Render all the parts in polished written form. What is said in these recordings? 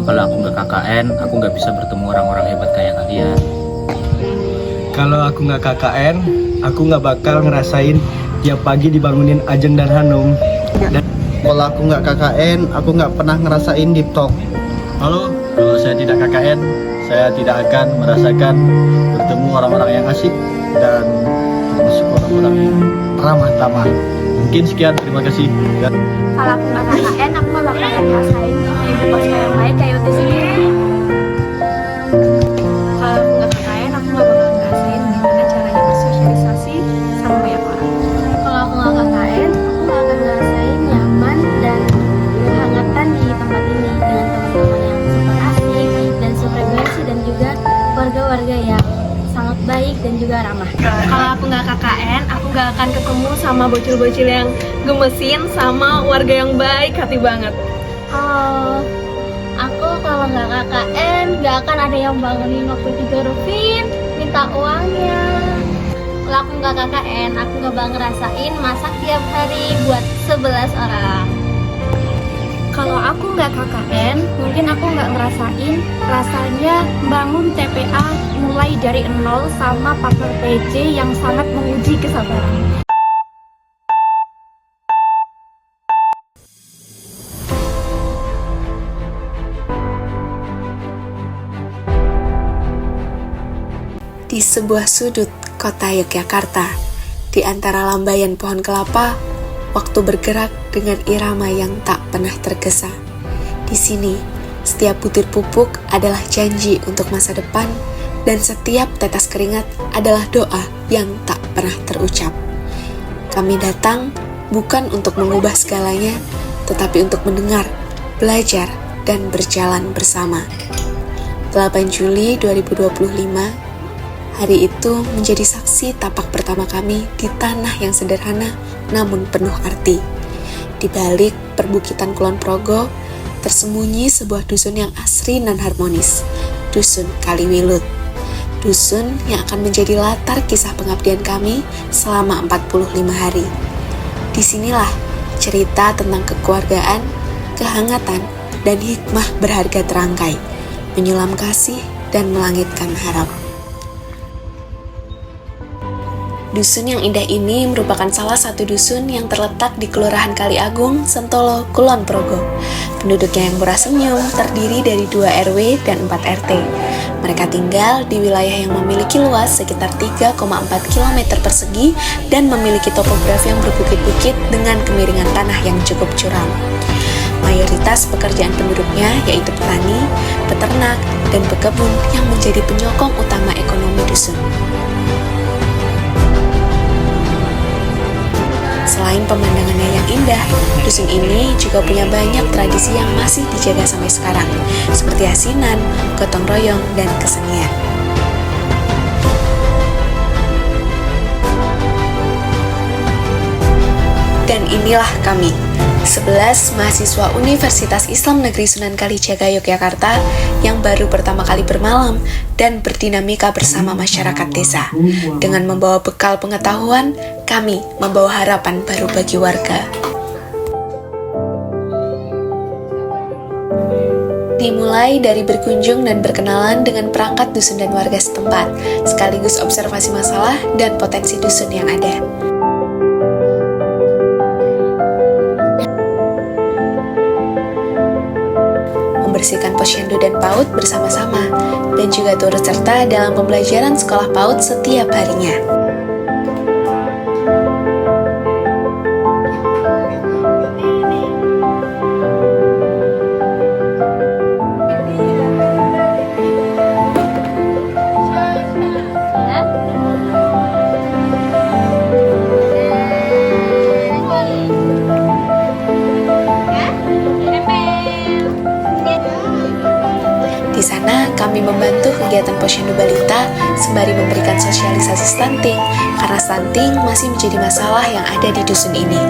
kalau aku nggak KKN, aku nggak bisa bertemu orang-orang hebat kayak kalian. Kalau aku nggak KKN, aku nggak bakal ngerasain tiap pagi dibangunin Ajeng dan Hanum. Dan Kalau aku nggak KKN, aku nggak pernah ngerasain deep talk. Halo, kalau saya tidak KKN, saya tidak akan merasakan bertemu orang-orang yang asik dan termasuk orang-orang yang ramah tamah. Mungkin sekian, terima kasih. Kalau aku nggak KKN, aku nggak bakal ngerasain ibu kos yang baik kayak Uti sendiri. Kalau aku nggak KKN, aku nggak bakal ngerasain gimana caranya bersosialisasi sama banyak orang. Kalau aku nggak KKN, aku nggak akan ngerasain nyaman dan kehangatan di tempat ini dengan teman-teman yang super asik dan sefrekuensi dan juga warga-warga yang sangat baik dan juga ramah. Kalau aku nggak KKN, aku nggak akan ketemu sama bocil-bocil yang gemesin sama warga yang baik hati banget. Aku kalau nggak KKN, nggak akan ada yang bangunin waktu tidur Rufin, minta uangnya. Kalau aku nggak KKN, aku nggak bakal ngerasain masak tiap hari buat 11 orang. Kalau aku nggak KKN, mungkin aku nggak ngerasain rasanya bangun TPA mulai dari nol sama partner PC yang sangat menguji kesabaran. Di sebuah sudut kota Yogyakarta, di antara lambaian pohon kelapa, waktu bergerak dengan irama yang tak pernah tergesa. Di sini, setiap butir pupuk adalah janji untuk masa depan, dan setiap tetes keringat adalah doa yang tak pernah terucap. Kami datang bukan untuk mengubah segalanya, tetapi untuk mendengar, belajar, dan berjalan bersama. 8 Juli 2025, hari itu menjadi saksi tapak pertama kami di tanah yang sederhana namun penuh arti. Di balik perbukitan Kulon Progo, tersembunyi sebuah dusun yang asri dan harmonis, Dusun Kaliwilut. Dusun yang akan menjadi latar kisah pengabdian kami selama 45 hari. Disinilah cerita tentang kekeluargaan, kehangatan, dan hikmah berharga terangkai, menyulam kasih dan melangitkan harap. Dusun yang indah ini merupakan salah satu dusun yang terletak di Kelurahan Kaliagung, Sentolo, Kulon Progo. Penduduknya yang murah senyum terdiri dari 2 RW dan 4 RT. Mereka tinggal di wilayah yang memiliki luas sekitar 3,4 km persegi dan memiliki topografi yang berbukit-bukit dengan kemiringan tanah yang cukup curam. Mayoritas pekerjaan penduduknya yaitu petani, peternak, dan pekebun yang menjadi penyokong utama ekonomi dusun. Selain pemandangannya yang indah, dusun ini juga punya banyak tradisi yang masih dijaga sampai sekarang, seperti asinan, gotong royong, dan kesenian. Dan inilah kami, 11 mahasiswa Universitas Islam Negeri Sunan Kalijaga Yogyakarta yang baru pertama kali bermalam dan berdinamika bersama masyarakat desa. Dengan membawa bekal pengetahuan, kami membawa harapan baru bagi warga. Dimulai dari berkunjung dan berkenalan dengan perangkat dusun dan warga setempat, sekaligus observasi masalah dan potensi dusun yang ada. Membersihkan posyandu dan PAUD bersama-sama, dan juga turut serta dalam pembelajaran sekolah PAUD setiap harinya. Di sana kami membantu kegiatan posyandu balita sembari memberikan sosialisasi stunting, karena stunting masih menjadi masalah yang ada di dusun ini.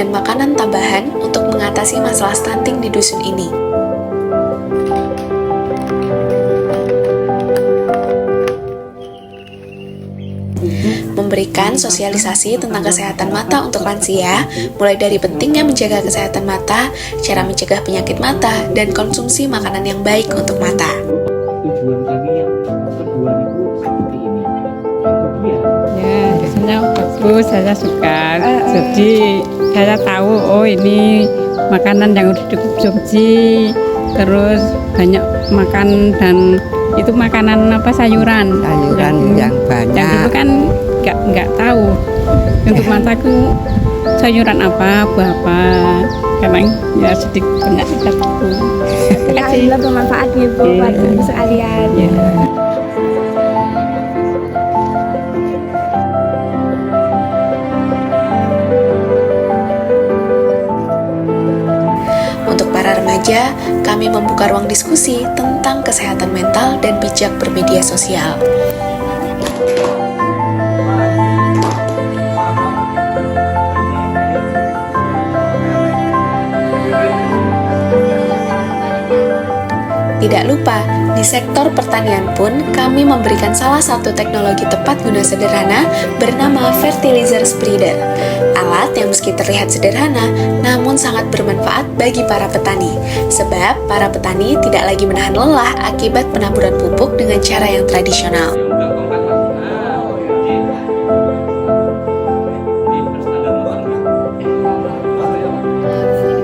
memberikan makanan tambahan untuk mengatasi masalah stunting di dusun ini. Memberikan sosialisasi tentang kesehatan mata untuk lansia, mulai dari pentingnya menjaga kesehatan mata, cara mencegah penyakit mata, dan konsumsi makanan yang baik untuk mata. Tujuan kami yang kedua itu seperti ini. Ya, biasanya bagus, saya suka. Jadi saya tahu, oh ini makanan yang udah dikonsumsi, terus banyak makan dan itu makanan apa sayuran yang banyak. Yang dulu kan nggak tahu untuk mataku sayuran apa, buah apa, kadang ya sedikit banyak tidak tahu. Alhamdulillah bermanfaat nih Bu buat ibu sekalian. Ya. Untuk para remaja, kami membuka ruang diskusi tentang kesehatan mental dan bijak bermedia sosial. Tidak lupa, di sektor pertanian pun kami memberikan salah satu teknologi tepat guna sederhana bernama fertilizer spreader. Alat yang meski terlihat sederhana, namun sangat bermanfaat bagi para petani. Sebab para petani tidak lagi menahan lelah akibat penaburan pupuk dengan cara yang tradisional.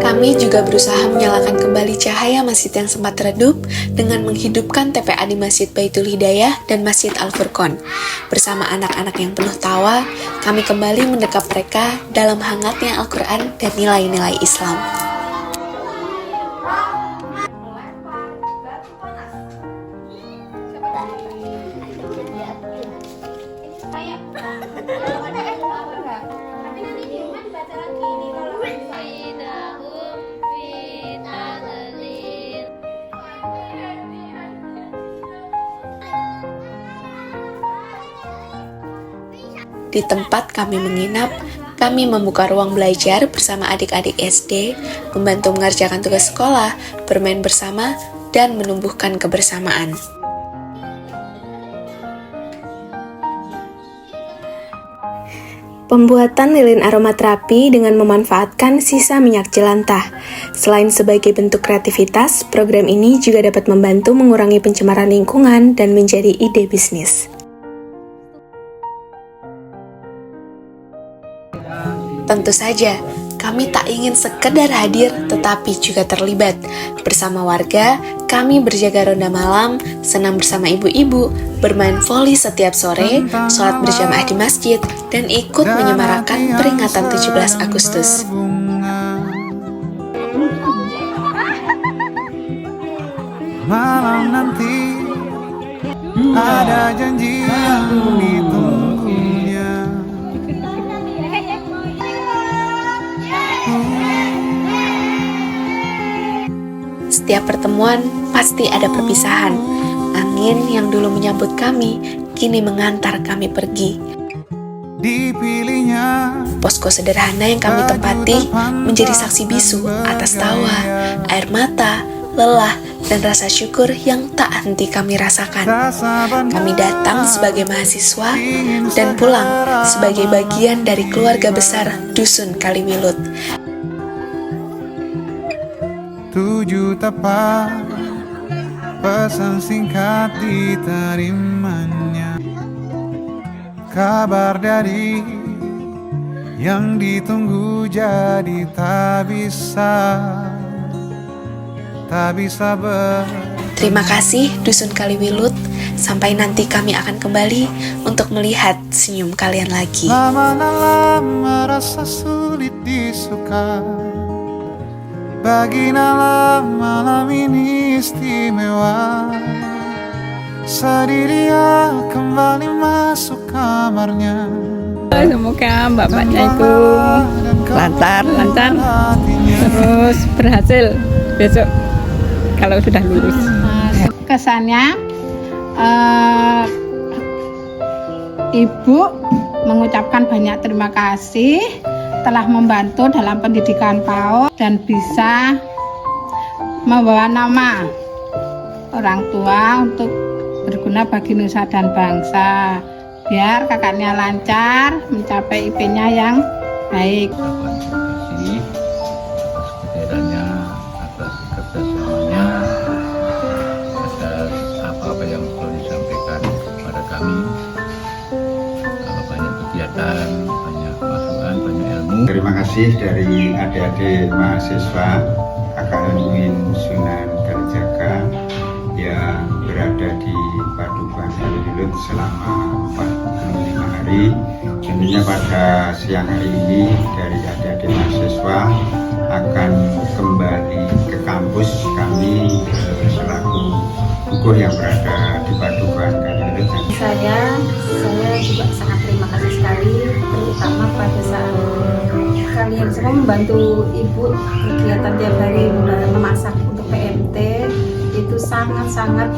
Kami juga berusaha menyalakan kembali cahaya masjid yang sempat redup dengan menghidupkan TPA di Masjid Baitul Hidayah dan Masjid Al-Furqon. Bersama anak-anak yang penuh tawa, kami kembali mendekap mereka dalam hangatnya Al-Quran dan nilai-nilai Islam. Di tempat kami menginap, kami membuka ruang belajar bersama adik-adik SD, membantu mengerjakan tugas sekolah, bermain bersama, dan menumbuhkan kebersamaan. Pembuatan lilin aromaterapi dengan memanfaatkan sisa minyak jelantah. Selain sebagai bentuk kreativitas, program ini juga dapat membantu mengurangi pencemaran lingkungan dan menjadi ide bisnis. Tentu saja, kami tak ingin sekedar hadir tetapi juga terlibat. Bersama warga, kami berjaga ronda malam, senam bersama ibu-ibu, bermain voli setiap sore, sholat berjamaah di masjid, dan ikut menyemarakan peringatan 17 Agustus. Malam nanti ada janji yang ditunggunya. Setiap pertemuan pasti ada perpisahan. Angin yang dulu menyambut kami, kini mengantar kami pergi. Dipilihnya Posko sederhana yang kami tempati menjadi saksi bisu atas tawa, air mata, lelah, dan rasa syukur yang tak henti kami rasakan. Kami datang sebagai mahasiswa dan pulang sebagai bagian dari keluarga besar Dusun Kaliwilut. 7 tapak pesan singkat diterimanya, kabar dari yang ditunggu jadi tak bisa Terima kasih Dusun Kaliwilut. Sampai nanti kami akan kembali untuk melihat senyum kalian lagi. Lama-lama rasa sulit disuka, bagi Nala malam ini istimewa. Sedih dia kembali masuk kamarnya. Semoga bapaknya itu lancar, terus berhasil besok kalau sudah lulus. Kesannya Ibu mengucapkan banyak terima kasih telah membantu dalam pendidikan PAUD dan bisa membawa nama orang tua untuk berguna bagi nusa dan bangsa, biar kakaknya lancar mencapai IP-nya yang baik. Terima kasih atas kehadirannya, atas kerjasamanya, atas apa-apa yang telah disampaikan kepada kami. Banyak kegiatan, banyak masukan, banyak ilmu. Terima kasih dari adik-adik mahasiswa KKN UIN Sunan Kalijaga yang berada di Padukuhan Kaliwilut selama 45 hari. Tentunya pada siang hari ini dari adik-adik mahasiswa akan kembali ke kampus kami selaku gugur yang berada di Padukuhan Kaliwilut. Saya juga sangat terima kasih sekali, terutama pada saat kalian semua membantu ibu kegiatan tiap hari memasak untuk PMT. Itu sangat-sangat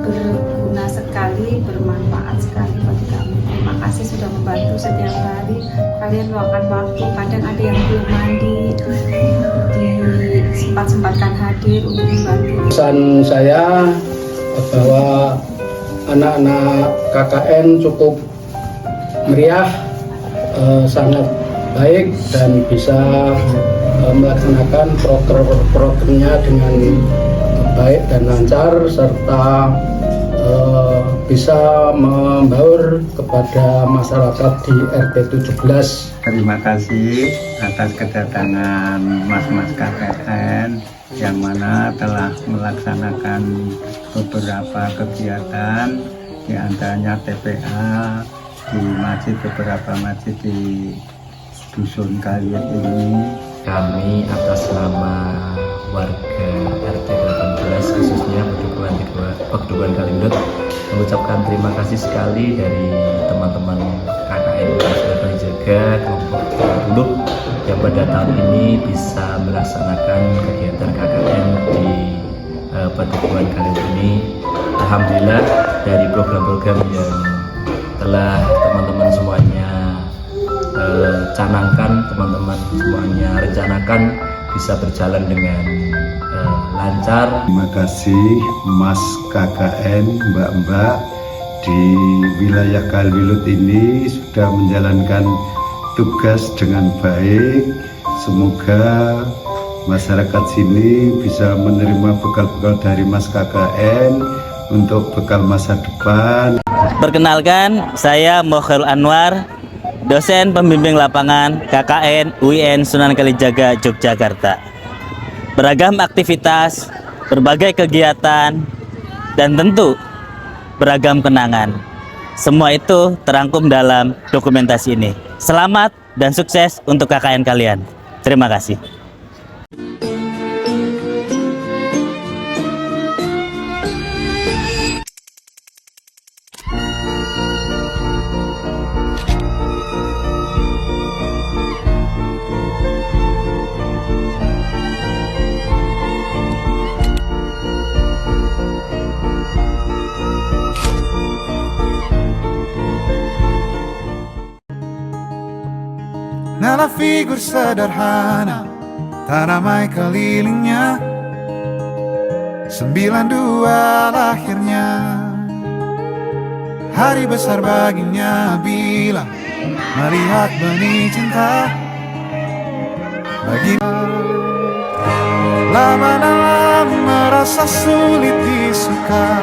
berguna sekali, bermanfaat sekali bagi kami. Terima kasih sudah membantu setiap hari. Kalian meluangkan waktu, kadang ada yang belum mandi, disempatkan hadir untuk membantu. Pesan saya bahwa anak-anak KKN cukup meriah, sangat baik dan bisa melaksanakan programnya dengan baik dan lancar, serta bisa membaur kepada masyarakat di RT 17. Terima kasih atas kedatangan mas-mas KKN yang mana telah melaksanakan beberapa kegiatan, di antaranya TPA di beberapa masjid di Dusun Kaliwut ini. Kami atas nama warga RT 18 khususnya Padukuhan Kaliwut mengucapkan terima kasih sekali dari teman-teman KKN Sunan Kalijaga kelompok 30 yang pada tahun ini bisa melaksanakan kegiatan KKN di Padukuhan Kaliwut ini. Alhamdulillah dari program-program yang telah teman-teman semuanya canangkan, teman-teman semuanya rencanakan bisa berjalan dengan lancar. Terima kasih Mas KKN, Mbak-mbak di wilayah Kaliwilut ini sudah menjalankan tugas dengan baik. Semoga masyarakat sini bisa menerima bekal-bekal dari Mas KKN untuk bekal masa depan. Perkenalkan, saya Mokhel Anwar, dosen pembimbing lapangan KKN UIN Sunan Kalijaga, Yogyakarta. Beragam aktivitas, berbagai kegiatan, dan tentu beragam kenangan. Semua itu terangkum dalam dokumentasi ini. Selamat dan sukses untuk KKN kalian. Terima kasih. Nala figur sederhana, tak ramai kelilingnya, 92 lahirnya. Hari besar baginya bila melihat benih cinta bagi lama-lama merasa sulit disuka.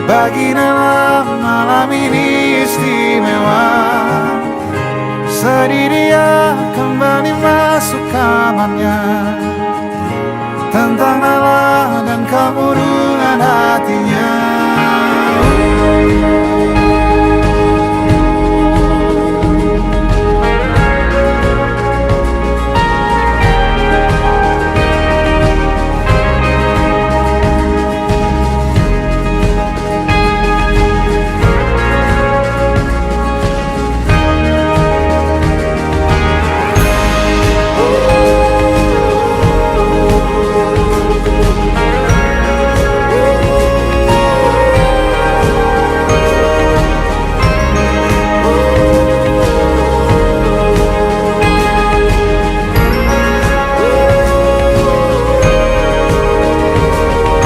Bagi malam ini istimewa, sedih dia kembali masuk kamarnya. Tentang Allah dan kemurungan hatinya,